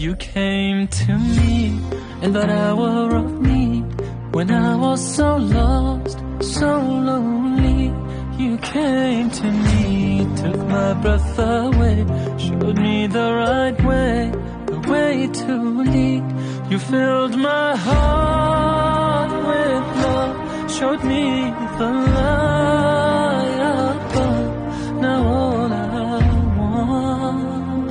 You came to me in that hour of need, when I was so lost, so lonely. You came to me, took my breath away, showed me the right way, the way to lead. You filled my heart with love, showed me the light above. Now all I want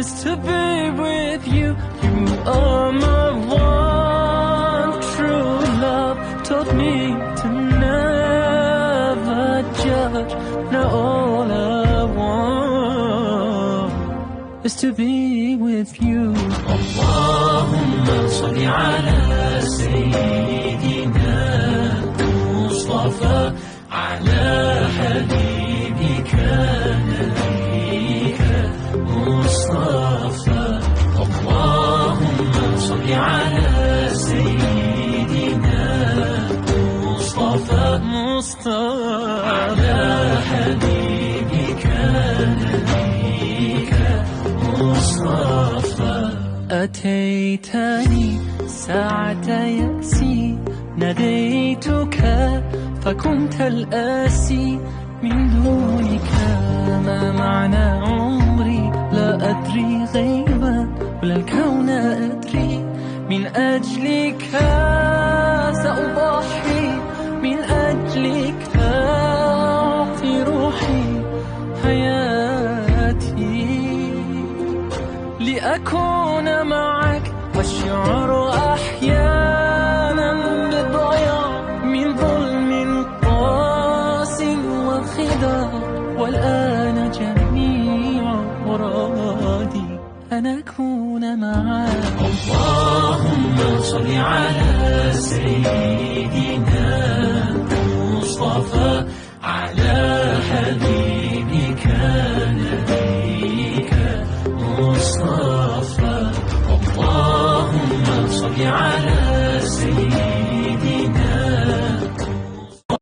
is to be with you. You are my one true love, taught me to never judge. Now all I want is to be with you. Allahumma salli ala sayyidina Mustafa, ala habibika nabiyika Mustafa. Allahumma salli ala sayyidina Mustafa, ala habibika nabiyika Mustafa. أتيتني ساعة يأسي، ناديتك فكنت الآسي. من دونك ما معنى عمري، لا أدري غيبا ولا الكون أدري. من أجلك سأضحي، من أجلك أعطي روحي حياتي، لأكون معك والشعر أحيانا بالضياع، من ظلم قاس وخداع. والآن جميع مرادي أن أكون معك. اللهم صل على سيدنا مصطفى، على حبيبك نبيك مصطفى. اللهم صل على